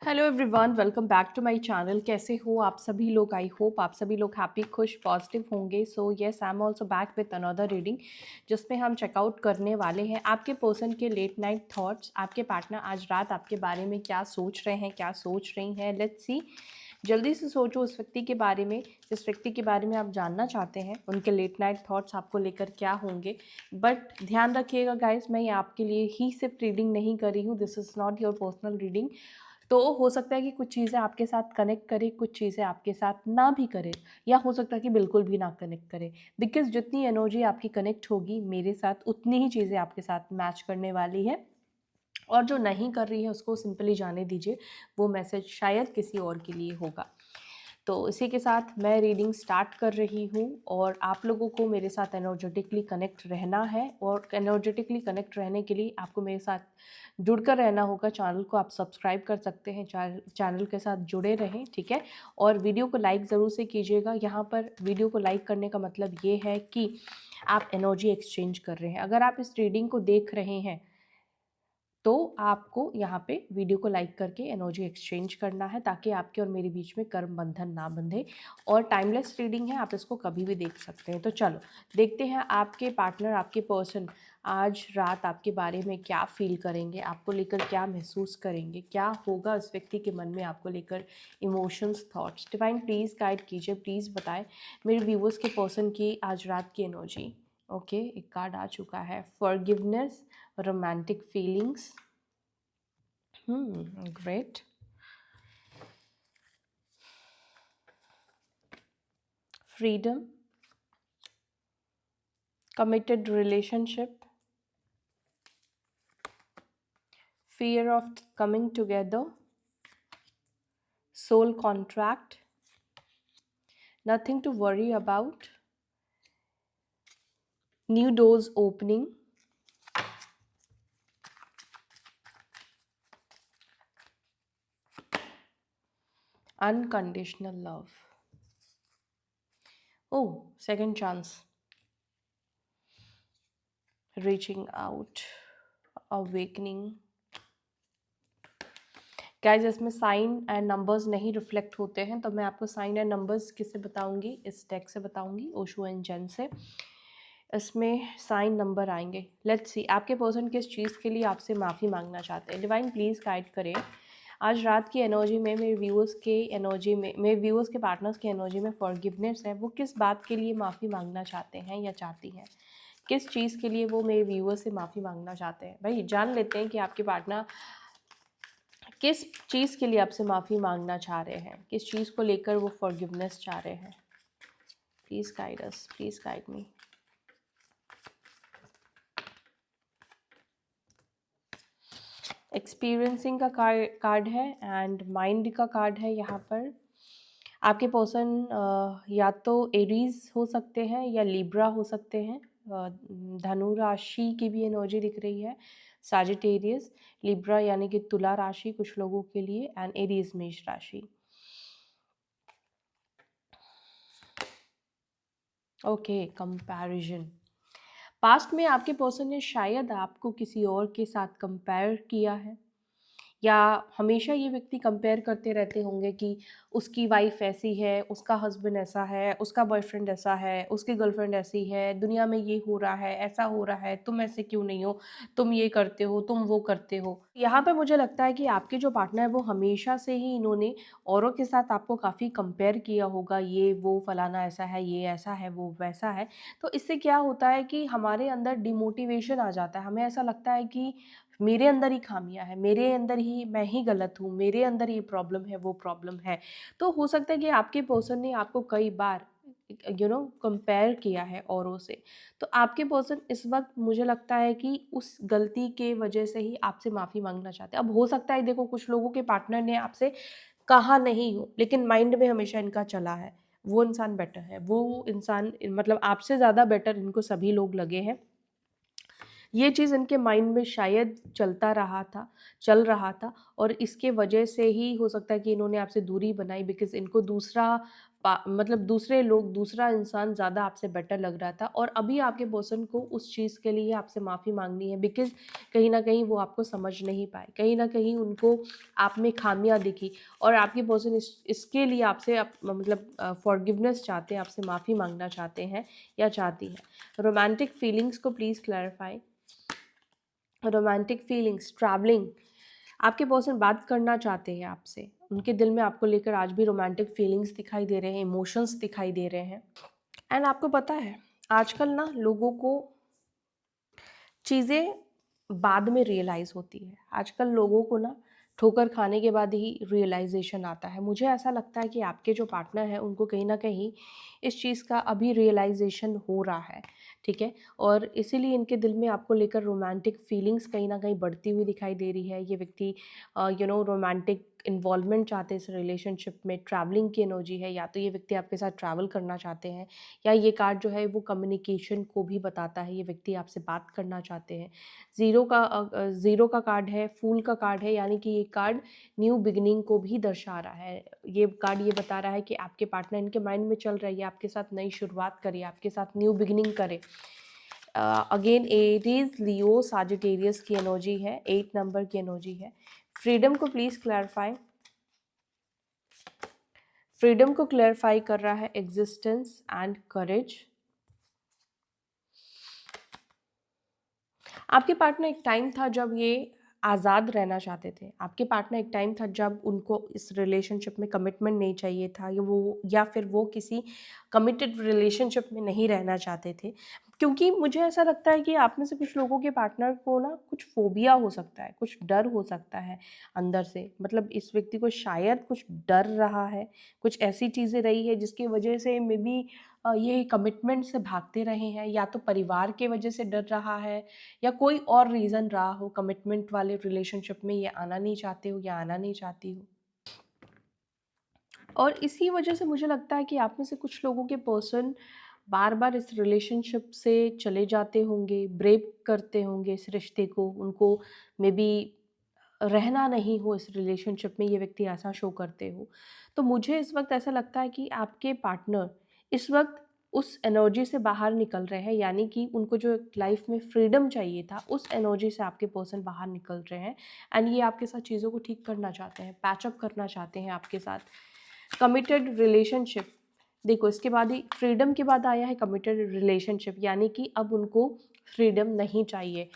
Hello everyone, welcome back to my channel. कैसे हो आप सभी लोग? आई होप आप सभी लोग हैप्पी, खुश, पॉजिटिव होंगे। So yes, I am also back with another reading जिसमें हम चेकआउट करने वाले हैं आपके पर्सन के लेट नाइट थॉट्स। आपके पार्टनर आज रात आपके बारे में क्या सोच रहे हैं, क्या सोच रही हैं। Let's see. जल्दी से सोचो उस व्यक्ति के बारे में, जिस व्यक्ति के बारे में आप जानना चाहते हैं। उनके लेट नाइट थॉट्स आपको लेकर क्या होंगे। बट ध्यान रखिएगा गाइस, मैं ये आपके लिए ही सिर्फ रीडिंग नहीं कर रही हूँ। This is not your personal reading. तो हो सकता है कि कुछ चीज़ें आपके साथ कनेक्ट करे, कुछ चीज़ें आपके साथ ना भी करे, या हो सकता है कि बिल्कुल भी ना कनेक्ट करे। बिकॉज जितनी एनर्जी आपकी कनेक्ट होगी मेरे साथ, उतनी ही चीज़ें आपके साथ मैच करने वाली है। और जो नहीं कर रही है उसको सिंपली जाने दीजिए, वो मैसेज शायद किसी और के लिए होगा। तो इसी के साथ मैं रीडिंग स्टार्ट कर रही हूँ और आप लोगों को मेरे साथ एनर्जेटिकली कनेक्ट रहना है। और एनर्जेटिकली कनेक्ट रहने के लिए आपको मेरे साथ जुड़कर रहना होगा। चैनल को आप सब्सक्राइब कर सकते हैं, चैनल के साथ जुड़े रहें, ठीक है। और वीडियो को लाइक ज़रूर से कीजिएगा। यहाँ पर वीडियो को लाइक करने का मतलब ये है कि आप एनर्जी एक्सचेंज कर रहे हैं। अगर आप इस रीडिंग को देख रहे हैं तो आपको यहाँ पे वीडियो को लाइक करके एनर्जी एक्सचेंज करना है, ताकि आपके और मेरे बीच में कर्म बंधन ना बंधे। और टाइमलेस रीडिंग है, आप इसको कभी भी देख सकते हैं। तो चलो देखते हैं आपके पार्टनर, आपके पर्सन आज रात आपके बारे में क्या फील करेंगे, आपको लेकर क्या महसूस करेंगे, क्या होगा उस व्यक्ति के मन में आपको लेकर emotions, thoughts. Divine please guide कीजिए, प्लीज़ बताएं मेरे व्यूवर्स के पर्सन की आज रात की एनर्जी। ओके, एक कार्ड आ चुका है, forgiveness, romantic feelings. Great. Freedom, committed relationship, fear of coming together, soul contract, nothing to worry about, new doors opening, unconditional love. Oh, second chance, reaching out, awakening. Guys, इसमें sign and numbers नहीं reflect होते हैं, तो मैं आपको sign and numbers किससे बताऊंगी, इस डेक से बताऊंगी, ओशो एंड जेन से। इसमें साइन नंबर आएंगे। लेट्स सी आपके पर्सन किस चीज़ के लिए आपसे माफ़ी मांगना चाहते हैं। डिवाइन प्लीज़ गाइड करें आज रात की एनर्जी में, मेरे व्यूअर्स के एनर्जी में, मेरे व्यूअर्स के पार्टनर्स की एनर्जी में फॉरगिवनेस है। वो किस बात के लिए माफ़ी मांगना चाहते हैं या चाहती हैं, किस चीज़ के लिए वो मेरे व्यूअर्स से माफ़ी मांगना चाहते हैं। भाई जान लेते हैं कि आपके पार्टनर किस चीज़ के लिए आपसे माफ़ी मांगना चाह रहे हैं, किस चीज़ को लेकर वो फॉरगिवनेस चाह रहे हैं। Please guide us, please guide me. Experiencing का कार्ड है एंड माइंड का कार्ड है। यहाँ पर आपके पर्सन या तो एरीज हो सकते हैं या लिब्रा हो सकते हैं। धनु राशि की भी एनर्जी दिख रही है, सैजिटेरियस, लिब्रा यानी कि तुला राशि कुछ लोगों के लिए, एंड एरीज मेष राशि। Okay, comparison. पास्ट में आपके पर्सन ने शायद आपको किसी और के साथ कंपेयर किया है, या हमेशा ये व्यक्ति कंपेयर करते रहते होंगे कि उसकी वाइफ ऐसी है, उसका हस्बैंड ऐसा है, उसका बॉयफ्रेंड ऐसा है, उसकी गर्लफ्रेंड ऐसी है, दुनिया में ये हो रहा है, ऐसा हो रहा है, तुम ऐसे क्यों नहीं हो, तुम ये करते हो, तुम वो करते हो। यहाँ पे मुझे लगता है कि आपके जो पार्टनर है वो हमेशा से ही इन्होंने औरों के साथ आपको काफ़ी कंपेयर किया होगा, ये वो फलाना ऐसा है, ये ऐसा है, वो वैसा है। तो इससे क्या होता है कि हमारे अंदर डिमोटिवेशन आ जाता है। हमें ऐसा लगता है कि मेरे अंदर ही खामियां है, मेरे अंदर ही मैं ही गलत हूँ, मेरे अंदर ये प्रॉब्लम है, वो प्रॉब्लम है। तो हो सकता है कि आपके पर्सन ने आपको कई बार कंपेयर किया है औरों से। तो आपके पर्सन इस वक्त मुझे लगता है कि उस गलती के वजह से ही आपसे माफ़ी मांगना चाहते हैं। अब हो सकता है, देखो, कुछ लोगों के पार्टनर ने आपसे कहा नहीं हो, लेकिन माइंड में हमेशा इनका चला है वो इंसान बेटर है, वो इंसान मतलब आपसे ज़्यादा बेटर इनको सभी लोग लगे हैं। ये चीज़ इनके माइंड में शायद चल रहा था, और इसके वजह से ही हो सकता है कि इन्होंने आपसे दूरी बनाई, बिकॉज़ इनको दूसरा मतलब दूसरे लोग, दूसरा इंसान ज़्यादा आपसे बेटर लग रहा था और अभी आपके पर्सन को उस चीज़ के लिए आपसे माफ़ी मांगनी है, बिकॉज़ कहीं ना कहीं वो आपको समझ नहीं पाए, कहीं ना कहीं उनको आप में खामियां दिखी और आपके पर्सन इसके लिए आपसे मतलब फॉरगिवनेस चाहते हैं, आपसे माफ़ी मांगना चाहते हैं या चाहती है। रोमांटिक फीलिंग्स को please clarify. Romantic feelings, travelling, आपके पर्सन बात करना चाहते हैं आपसे, उनके दिल में आपको लेकर आज भी रोमांटिक फीलिंग्स दिखाई दे रहे हैं, इमोशंस दिखाई दे रहे हैं। एंड आपको पता है आजकल ना लोगों को चीज़ें बाद में रियलाइज़ होती है, आजकल लोगों को ना ठोकर खाने के बाद ही रियलाइजेशन आता है। मुझे ऐसा लगता है कि आपके जो पार्टनर हैं उनको कहीं ना कहीं इस चीज़ का अभी रियलाइजेशन हो रहा है, ठीक है, और इसीलिए इनके दिल में आपको लेकर रोमांटिक फीलिंग्स कहीं ना कहीं बढ़ती हुई दिखाई दे रही है। ये व्यक्ति रोमांटिक इन्वॉल्वमेंट चाहते हैं इस रिलेशनशिप में, ट्रैवलिंग की एनर्जी है, या तो ये व्यक्ति आपके साथ ट्रैवल करना चाहते हैं, या ये कार्ड जो है वो कम्युनिकेशन को भी बताता है, ये व्यक्ति आपसे बात करना चाहते हैं। ज़ीरो का कार्ड है, फूल का कार्ड है, यानी कि ये कार्ड न्यू बिगिनिंग को भी दर्शा रहा है। ये कार्ड ये बता रहा है कि आपके पार्टनर इनके माइंड में चल रहा है, आपके साथ नई शुरुआत करे, आपके साथ न्यू बिगिनिंग करे। अगेन एरीज, लियो, साजिटेरियस की एनर्जी है, 8 नंबर की एनर्जी है। फ्रीडम को प्लीज क्लैरिफाई। फ्रीडम को क्लैरिफाई कर रहा है एग्जिस्टेंस एंड करेज। आपके पार्टनर एक टाइम था जब ये आज़ाद रहना चाहते थे, आपके पार्टनर एक टाइम था जब उनको इस रिलेशनशिप में कमिटमेंट नहीं चाहिए था, या फिर वो किसी कमिटेड रिलेशनशिप में नहीं रहना चाहते थे। क्योंकि मुझे ऐसा लगता है कि आप में से कुछ लोगों के पार्टनर को ना कुछ फोबिया हो सकता है, कुछ डर हो सकता है अंदर से, मतलब इस व्यक्ति को शायद कुछ डर रहा है, कुछ ऐसी चीज़ें रही है जिसकी वजह से मे बी ये कमिटमेंट से भागते रहे हैं, या तो परिवार के वजह से डर रहा है, या कोई और रीज़न रहा हो, कमिटमेंट वाले रिलेशनशिप में ये आना नहीं चाहते हो या आना नहीं चाहती हो। और इसी वजह से मुझे लगता है कि आप में से कुछ लोगों के पर्सन बार बार इस रिलेशनशिप से चले जाते होंगे, ब्रेक करते होंगे इस रिश्ते को, उनको मे बी रहना नहीं हो इस रिलेशनशिप में, ये व्यक्ति ऐसा शो करते हो। तो मुझे इस वक्त ऐसा लगता है कि आपके पार्टनर इस वक्त उस एनर्जी से बाहर निकल रहे हैं, यानी कि उनको जो लाइफ में फ्रीडम चाहिए था उस एनर्जी से आपके पर्सन बाहर निकल रहे हैं। एंड ये आपके साथ चीज़ों को ठीक करना चाहते हैं, पैचअप करना चाहते हैं आपके साथ। कमिटेड रिलेशनशिप, देखो इसके बाद ही फ्रीडम के बाद आया है कमिटेड रिलेशनशिप, यानी कि अब उनको फ्रीडम नहीं चाहिए।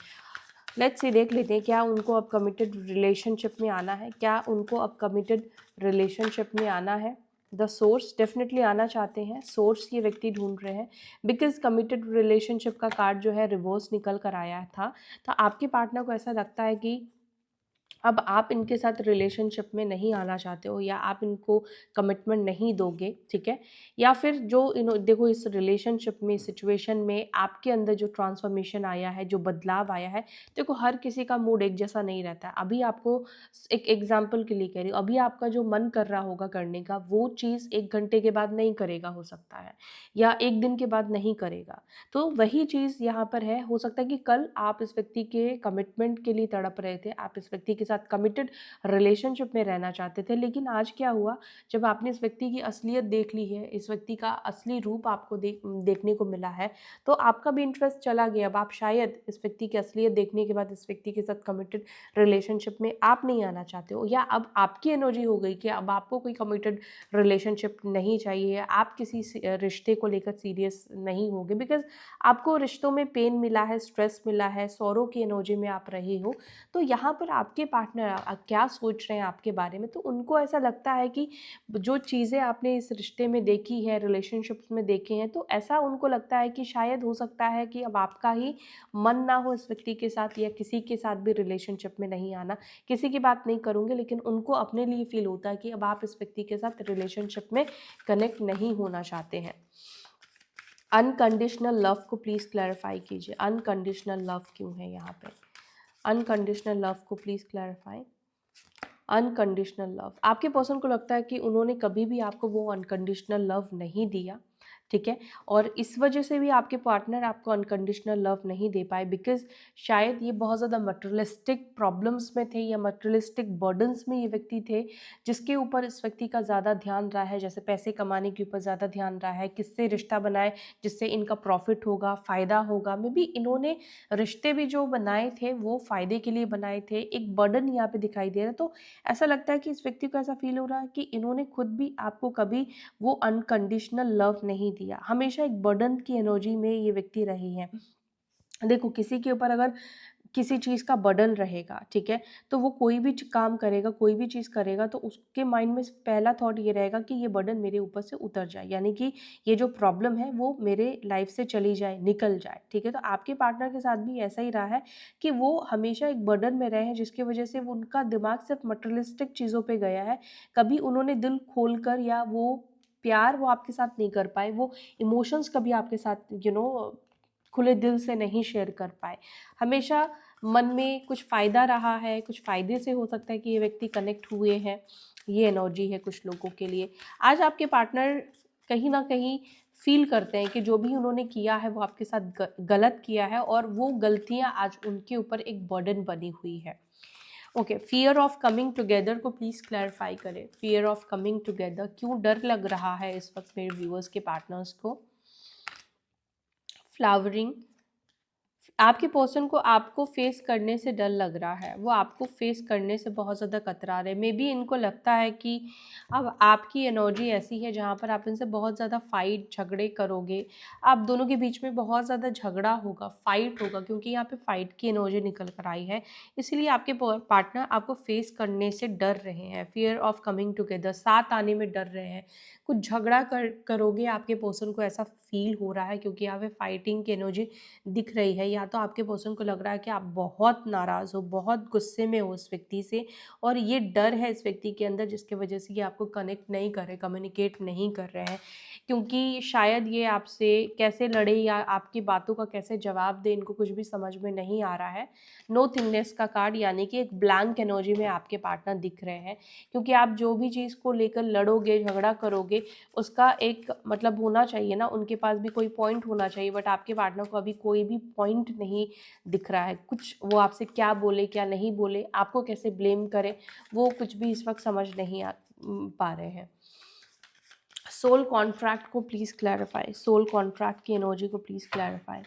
लेट्स सी, देख लेते हैं क्या उनको अब कमिटेड रिलेशनशिप में आना है, क्या उनको अब कमिटेड रिलेशनशिप में आना है। द सोर्स डेफिनेटली आना चाहते हैं, सोर्स ये व्यक्ति ढूंढ रहे हैं, बिकॉज कमिटेड रिलेशनशिप का कार्ड जो है रिवर्स निकल कर आया था। तो आपके पार्टनर को ऐसा लगता है कि अब आप इनके साथ रिलेशनशिप में नहीं आना चाहते हो, या आप इनको कमिटमेंट नहीं दोगे, ठीक है, या फिर जो देखो इस रिलेशनशिप में, सिचुएशन में आपके अंदर जो ट्रांसफॉर्मेशन आया है, जो बदलाव आया है, देखो हर किसी का मूड एक जैसा नहीं रहता है। अभी आपको एक एग्जाम्पल के लिए कह रही हूँ, अभी आपका जो मन कर रहा होगा करने का वो चीज़ 1 घंटे के बाद नहीं करेगा, हो सकता है, या 1 दिन के बाद नहीं करेगा। तो वही चीज़ यहाँ पर है, हो सकता है कि कल आप इस व्यक्ति के कमिटमेंट के लिए तड़प रहे थे, आप इस व्यक्ति के साथ कमिटेड रिलेशनशिप में रहना चाहते थे, लेकिन आज क्या हुआ, जब आपने इस व्यक्ति की असलियत देख ली है, इस व्यक्ति का असली रूप आपको देखने को मिला है, तो आपका भी इंटरेस्ट चला गया। अब आप शायद इस व्यक्ति की असलियत देखने के बाद इस व्यक्ति के साथ कमिटेड रिलेशनशिप में आप नहीं आना चाहते हो, या अब आपकी एनर्जी हो गई कि अब आपको कोई कमिटेड रिलेशनशिप नहीं चाहिए, आप किसी रिश्ते को लेकर सीरियस नहीं होगे, बिकॉज आपको रिश्तों में पेन मिला है, स्ट्रेस मिला है, सौरों की एनर्जी में आप रहे हो। तो यहाँ पर आपके पार्टनर क्या सोच रहे हैं आपके बारे में, तो उनको ऐसा लगता है कि जो चीज़ें आपने इस रिश्ते में देखी है, रिलेशनशिप्स में देखे हैं, तो ऐसा उनको लगता है कि शायद हो सकता है कि अब आपका ही मन ना हो इस व्यक्ति के साथ, या किसी के साथ भी रिलेशनशिप में नहीं आना। किसी की बात नहीं करूँगी, लेकिन उनको अपने लिए फील होता है कि अब आप इस व्यक्ति के साथ रिलेशनशिप में कनेक्ट नहीं होना चाहते हैं। अनकंडीशनल लव को प्लीज़ क्लैरिफाई कीजिए, अनकंडीशनल लव क्यों है यहाँ पे, अनकंडीशनल लव को प्लीज़ क्लैरिफाई। अनकंडीशनल लव, आपके पर्सन को लगता है कि उन्होंने कभी भी आपको वो अनकंडीशनल लव नहीं दिया, ठीक है। और इस वजह से भी आपके पार्टनर आपको अनकंडीशनल लव नहीं दे पाए, बिकॉज शायद ये बहुत ज़्यादा मटेरियलिस्टिक प्रॉब्लम्स में थे या मटेरियलिस्टिक बर्डन्स में ये व्यक्ति थे, जिसके ऊपर इस व्यक्ति का ज़्यादा ध्यान रहा है, जैसे पैसे कमाने के ऊपर ज़्यादा ध्यान रहा है, किससे रिश्ता बनाए जिससे इनका प्रॉफिट होगा, फ़ायदा होगा। मे बी इन्होंने रिश्ते भी जो बनाए थे वो फ़ायदे के लिए बनाए थे, एक बर्डन यहाँ पे दिखाई दे रहा है। तो ऐसा लगता है कि इस व्यक्ति को ऐसा फील हो रहा है कि इन्होंने खुद भी आपको कभी वो अनकंडीशनल लव नहीं दिया, हमेशा एक बर्डन की एनर्जी में ये व्यक्ति रहे हैं। देखो, किसी के ऊपर अगर किसी चीज़ का बर्डन रहेगा, ठीक है, तो वो कोई भी काम करेगा, कोई भी चीज़ करेगा, तो उसके माइंड में पहला थॉट ये रहेगा कि ये बर्डन मेरे ऊपर से उतर जाए, यानी कि ये जो प्रॉब्लम है वो मेरे लाइफ से चली जाए, निकल जाए, ठीक है। तो आपके पार्टनर के साथ भी ऐसा ही रहा है कि वो हमेशा एक बर्डन में रहे हैं, जिसकी वजह से वो उनका दिमाग सिर्फ मटेरियलिस्टिक चीज़ों पे गया है। कभी उन्होंने दिल खोल कर या वो प्यार वो आपके साथ नहीं कर पाए, वो इमोशंस कभी आपके साथ खुले दिल से नहीं शेयर कर पाए। हमेशा मन में कुछ फ़ायदा रहा है, कुछ फ़ायदे से हो सकता है कि ये व्यक्ति कनेक्ट हुए हैं, ये एनर्जी है कुछ लोगों के लिए। आज आपके पार्टनर कहीं न कहीं फ़ील करते हैं कि जो भी उन्होंने किया है वो आपके साथ गलत किया है, और वो गलतियाँ आज उनके ऊपर एक बर्डन बनी हुई है। Okay, fear of coming together को प्लीज़ क्लैरिफ़ाई करें। फ़ियर ऑफ कमिंग टुगेदर, क्यों डर लग रहा है इस वक़्त मेरे व्यूअर्स के पार्टनर्स को? फ्लावरिंग, आपके पर्सन को आपको फेस करने से डर लग रहा है, वो आपको फेस करने से बहुत ज़्यादा कतरा रहे। मे बी इनको लगता है कि अब आपकी एनर्जी ऐसी है जहाँ पर आप इनसे बहुत ज़्यादा फाइट झगड़े करोगे, आप दोनों के बीच में बहुत ज़्यादा झगड़ा होगा, फाइट होगा, क्योंकि यहाँ पे फाइट की एनर्जी निकल कर आई है। इसीलिए आपके पार्टनर आपको फेस करने से डर रहे हैं। फियर ऑफ कमिंग टुगेदर, साथ आने में डर रहे हैं। कुछ झगड़ा करोगे, आपके पर्सन को ऐसा फील हो रहा है, क्योंकि यहाँ पे फाइटिंग की एनर्जी दिख रही है। या तो आपके पर्सन को लग रहा है कि आप बहुत नाराज़ हो, बहुत गुस्से में हो उस व्यक्ति से, और ये डर है इस व्यक्ति के अंदर, जिसकी वजह से ये आपको कनेक्ट नहीं कर रहे, कम्युनिकेट नहीं कर रहे हैं, क्योंकि शायद ये आपसे कैसे लड़े या आपकी बातों का कैसे जवाब दे, इनको कुछ भी समझ में नहीं आ रहा है। नो थिंगनेस का कार्ड, यानी कि एक ब्लैंक एनर्जी में आपके पार्टनर दिख रहे हैं, क्योंकि आप जो भी चीज़ को लेकर लड़ोगे, झगड़ा करोगे, उसका एक मतलब होना चाहिए ना, उनके पास भी कोई पॉइंट होना चाहिए, बट आपके पार्टनर को अभी कोई भी पॉइंट नहीं दिख रहा है। कुछ वो आपसे क्या बोले, क्या नहीं बोले, आपको कैसे ब्लेम करे, वो कुछ भी इस वक्त समझ नहीं पा रहे हैं। सोल कॉन्ट्रैक्ट को प्लीज़ क्लैरिफाई, सोल कॉन्ट्रैक्ट की एनर्जी को प्लीज़ क्लैरिफाई।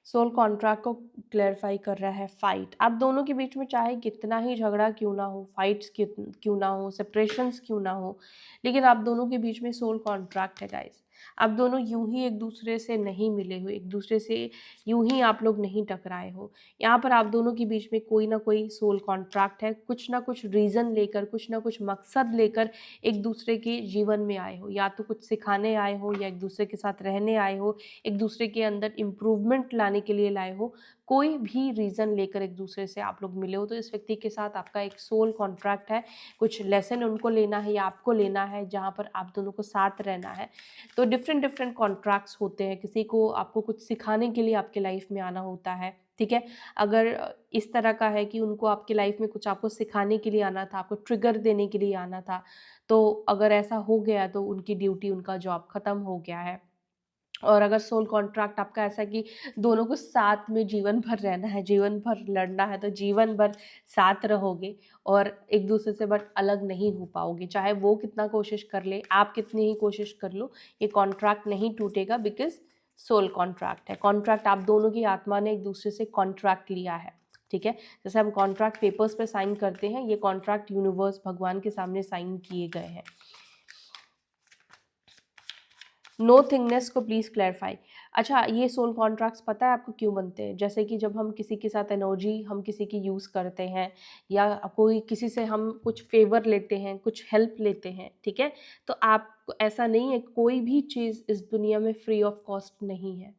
सोल कॉन्ट्रैक्ट को क्लैरिफाई कर रहा है फाइट। आप दोनों के बीच में चाहे कितना ही झगड़ा क्यों ना हो, फाइट्स क्यों ना हो, सेपरेशंस क्यों ना हो, लेकिन आप दोनों के बीच में सोल कॉन्ट्रैक्ट है गाइस। आप दोनों यूं ही एक दूसरे से नहीं मिले हो, एक दूसरे से यूं ही आप लोग नहीं टकराए हो। यहाँ पर आप दोनों के बीच में कोई ना कोई सोल कॉन्ट्रैक्ट है, कुछ ना कुछ रीज़न लेकर, कुछ ना कुछ मकसद लेकर एक दूसरे के जीवन में आए हो, या तो कुछ सिखाने आए हो, या एक दूसरे के साथ रहने आए हो, एक दूसरे के अंदर इम्प्रूवमेंट लाने के लिए लाए हो। कोई भी रीज़न लेकर एक दूसरे से आप लोग मिले हो, तो इस व्यक्ति के साथ आपका एक सोल कॉन्ट्रैक्ट है। कुछ लेसन उनको लेना है या आपको लेना है, जहाँ पर आप दोनों को साथ रहना है। तो डिफरेंट डिफरेंट कॉन्ट्रैक्ट्स होते हैं। किसी को आपको कुछ सिखाने के लिए आपके लाइफ में आना होता है, ठीक है। अगर इस तरह का है कि उनको आपकी लाइफ में कुछ आपको सिखाने के लिए आना था, आपको ट्रिगर देने के लिए आना था, तो अगर ऐसा हो गया तो उनकी ड्यूटी, उनका जॉब ख़त्म हो गया है। और अगर सोल कॉन्ट्रैक्ट आपका ऐसा कि दोनों को साथ में जीवन भर रहना है, जीवन भर लड़ना है, तो जीवन भर साथ रहोगे और एक दूसरे से बट अलग नहीं हो पाओगे। चाहे वो कितना कोशिश कर ले, आप कितनी ही कोशिश कर लो, ये कॉन्ट्रैक्ट नहीं टूटेगा, बिकॉज सोल कॉन्ट्रैक्ट है। कॉन्ट्रैक्ट आप दोनों की आत्मा ने एक दूसरे से कॉन्ट्रैक्ट लिया है, ठीक है। जैसे हम कॉन्ट्रैक्ट पेपर्स पे साइन करते हैं, ये कॉन्ट्रैक्ट यूनिवर्स, भगवान के सामने साइन किए गए हैं। नो थिंगनेस को प्लीज़ क्लैरिफाई। अच्छा, ये सोल कॉन्ट्रैक्ट्स पता है आपको क्यों बनते हैं? जैसे कि जब हम किसी के साथ एनर्जी हम किसी की यूज़ करते हैं, या कोई किसी से हम कुछ फेवर लेते हैं, कुछ हेल्प लेते हैं, ठीक है? तो आप ऐसा नहीं है, कोई भी चीज़ इस दुनिया में फ्री ऑफ कॉस्ट नहीं है।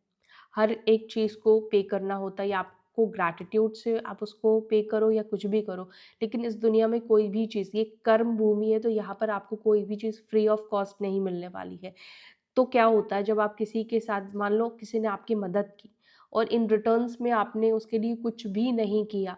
हर एक चीज़ को पे करना होता है, या आपको ग्रैटिट्यूड से आप उसको पे करो या कुछ भी करो, लेकिन इस दुनिया में कोई भी चीज़, ये कर्म भूमि है, तो यहाँ पर आपको कोई भी चीज़ फ्री ऑफ कॉस्ट नहीं मिलने वाली है। तो क्या होता है, जब आप किसी के साथ, मान लो किसी ने आपकी मदद की और इन रिटर्न्स में आपने उसके लिए कुछ भी नहीं किया,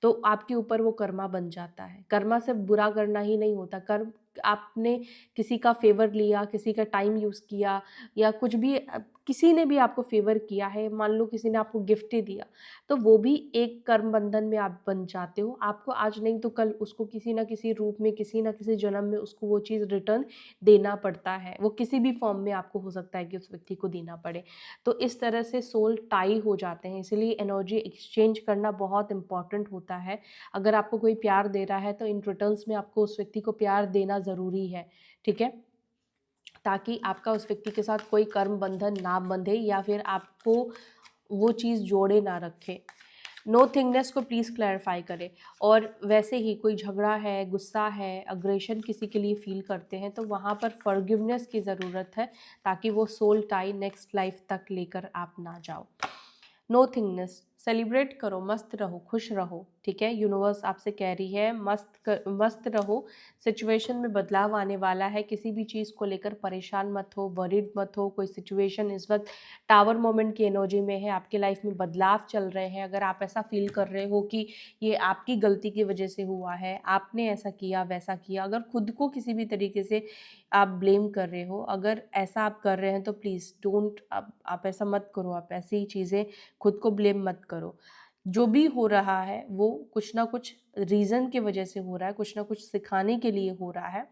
तो आपके ऊपर वो कर्मा बन जाता है। कर्मा से बुरा करना ही नहीं होता, कर्म आपने किसी का फेवर लिया, किसी का टाइम यूज़ किया या कुछ भी किसी ने भी आपको फेवर किया है, मान लो किसी ने आपको गिफ्ट ही दिया, तो वो भी एक कर्म बंधन में आप बन जाते हो। आपको आज नहीं तो कल उसको किसी ना किसी रूप में, किसी ना किसी जन्म में उसको वो चीज़ रिटर्न देना पड़ता है। वो किसी भी फॉर्म में आपको हो सकता है कि उस व्यक्ति को देना पड़े। तो इस तरह से सोल टाई हो जाते हैं, इसलिए एनर्जी एक्सचेंज करना बहुत इंपॉर्टेंट होता है। अगर आपको कोई प्यार दे रहा है तो इन रिटर्न्स में आपको उस व्यक्ति को प्यार देना ज़रूरी है, ठीक है? ताकि आपका उस व्यक्ति के साथ कोई कर्म बंधन ना बंधे या फिर आपको वो चीज़ जोड़े ना रखे। नो थिंगनेस को प्लीज़ क्लैरिफाई करें। और वैसे ही कोई झगड़ा है, गुस्सा है, अग्रेशन किसी के लिए फील करते हैं, तो वहाँ पर फॉरगिवनेस की ज़रूरत है, ताकि वो सोल टाई नेक्स्ट लाइफ तक लेकर आप ना जाओ। नो थिंगनेस, सेलिब्रेट करो, मस्त रहो, खुश रहो, ठीक है? यूनिवर्स आपसे कह रही है मस्त रहो। सिचुएशन में बदलाव आने वाला है, किसी भी चीज़ को लेकर परेशान मत हो, वरीड मत हो। कोई सिचुएशन इस वक्त टावर मोमेंट की एनर्जी में है, आपके लाइफ में बदलाव चल रहे हैं। अगर आप ऐसा फील कर रहे हो कि ये आपकी गलती की वजह से हुआ है, आपने ऐसा किया वैसा किया, अगर खुद को किसी भी तरीके से आप ब्लेम कर रहे हो, अगर ऐसा आप कर रहे हैं तो प्लीज़ डोंट, आप ऐसा मत करो, आप ऐसी चीज़ें खुद को ब्लेम मत करो। जो भी हो रहा है वो कुछ ना कुछ रीज़न की वजह से हो रहा है, कुछ ना कुछ सिखाने के लिए हो रहा है।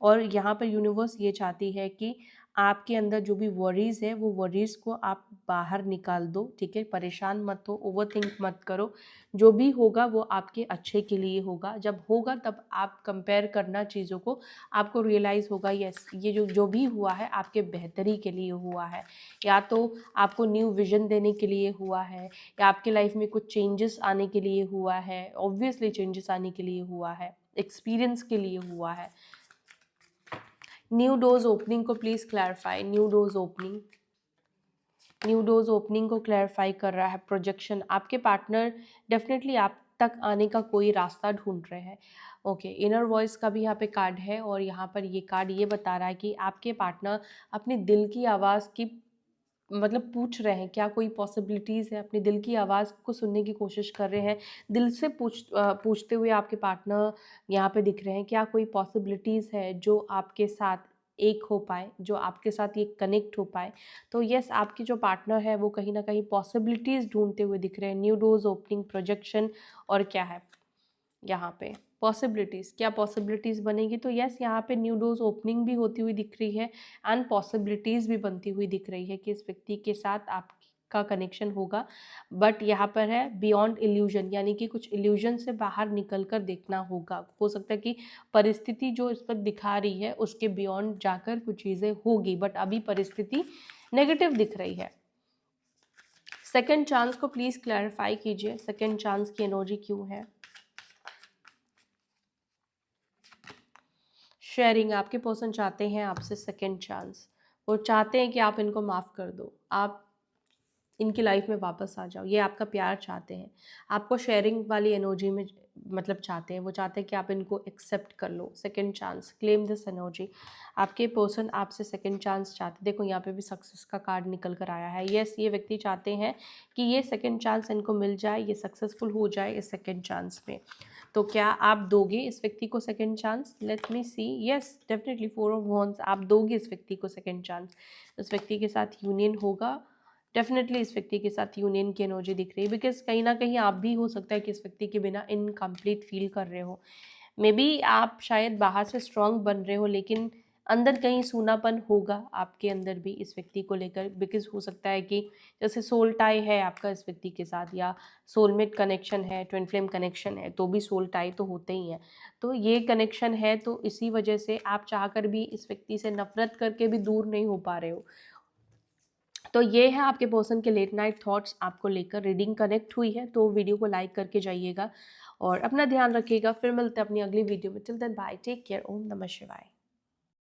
और यहाँ पर यूनिवर्स ये चाहती है कि आपके अंदर जो भी वरीज़ है, वो वरीज़ को आप बाहर निकाल दो, ठीक है? परेशान मत हो, ओवरथिंक मत करो। जो भी होगा वो आपके अच्छे के लिए होगा। जब होगा तब आप कंपेयर करना चीज़ों को, आपको रियलाइज़ होगा यस, ये जो भी हुआ है आपके बेहतरी के लिए हुआ है, या तो आपको न्यू विज़न देने के लिए हुआ है, या आपके लाइफ में कुछ चेंजेस आने के लिए हुआ है, ऑब्वियसली चेंजेस आने के लिए हुआ है, एक्सपीरियंस के लिए हुआ है। न्यू डोर्स ओपनिंग को please clarify. New doors opening को क्लैरिफाई कर रहा है प्रोजेक्शन। आपके पार्टनर डेफिनेटली आप तक आने का कोई रास्ता ढूंढ रहे हैं। ओके, इनर वॉइस का भी यहाँ पे कार्ड है, और यहाँ पर ये कार्ड ये बता रहा है कि आपके पार्टनर अपने दिल की आवाज़ की मतलब पूछ रहे हैं, क्या कोई पॉसिबिलिटीज़ है, अपने दिल की आवाज़ को सुनने की कोशिश कर रहे हैं। दिल से पूछते हुए आपके पार्टनर यहाँ पे दिख रहे हैं, क्या कोई पॉसिबिलिटीज़ है जो आपके साथ एक हो पाए, जो आपके साथ ये कनेक्ट हो पाए। तो यस, आपकी जो पार्टनर है वो कहीं ना कहीं पॉसिबिलिटीज़ ढूंढते हुए दिख रहे हैं। न्यू डोर्स ओपनिंग, प्रोजेक्शन, और क्या है यहाँ पे पॉसिबिलिटीज़, क्या पॉसिबिलिटीज़ बनेगी। तो यस, यहाँ पे न्यू डोर्स ओपनिंग भी होती हुई दिख रही है, एंड पॉसिबिलिटीज़ भी बनती हुई दिख रही है कि इस व्यक्ति के साथ आपका कनेक्शन होगा। बट यहाँ पर है बियॉन्ड इल्यूजन, यानी कि कुछ इल्यूजन से बाहर निकल कर देखना होगा। हो सकता है कि परिस्थिति जो इस वक्त दिखा रही है उसके बियॉन्ड जाकर कुछ चीज़ें होगी, बट अभी परिस्थिति नेगेटिव दिख रही है। सेकेंड चांस को प्लीज़ क्लैरिफाई कीजिए, सेकेंड चांस की एनर्जी क्यों है। शेयरिंग, आपके पर्सन चाहते हैं आपसे सेकेंड चांस। वो चाहते हैं कि आप इनको माफ़ कर दो, आप इनकी लाइफ में वापस आ जाओ, ये आपका प्यार चाहते हैं, आपको शेयरिंग वाली एनर्जी में मतलब चाहते हैं। वो चाहते हैं कि आप इनको एक्सेप्ट कर लो, second chance, claim this energy. आपके पर्सन आपसे सेकंड चांस चाहते, देखो यहाँ पे भी सक्सेस का कार्ड निकल कर आया है। यस, ये व्यक्ति चाहते हैं कि ये सेकंड चांस इनको मिल जाए, ये सक्सेसफुल हो जाए इस सेकंड चांस में। तो क्या आप दोगे इस व्यक्ति को second chance? Let me see. Yes, definitely 4 of wands, आप दोगे इस व्यक्ति को सेकंड चांस। इस व्यक्ति के साथ यूनियन होगा, डेफिनेटली इस व्यक्ति के साथ यूनियन की एनर्जी दिख रही है, बिकॉज कहीं ना कहीं आप भी हो सकता है कि इस व्यक्ति के बिना इनकम्प्लीट फील कर रहे हो। मे बी आप शायद बाहर से स्ट्रांग बन रहे हो, लेकिन अंदर कहीं सूनापन होगा आपके अंदर भी इस व्यक्ति को लेकर, बिकॉज हो सकता है कि जैसे सोल टाई है आपका इस व्यक्ति के साथ, या सोलमेट कनेक्शन है, ट्विन फ्लेम कनेक्शन है, तो भी सोल टाई तो होते ही हैं। तो ये कनेक्शन है, तो इसी वजह से आप चाहकर भी इस व्यक्ति से नफरत करके भी दूर नहीं हो पा रहे हो। तो ये है आपके पर्सन के लेट नाइट थॉट्स आपको लेकर। रीडिंग कनेक्ट हुई है तो वीडियो को लाइक करके जाइएगा और अपना ध्यान रखिएगा। फिर मिलते हैं अपनी अगली वीडियो में। Till then bye, take care, ओम नमः शिवाय।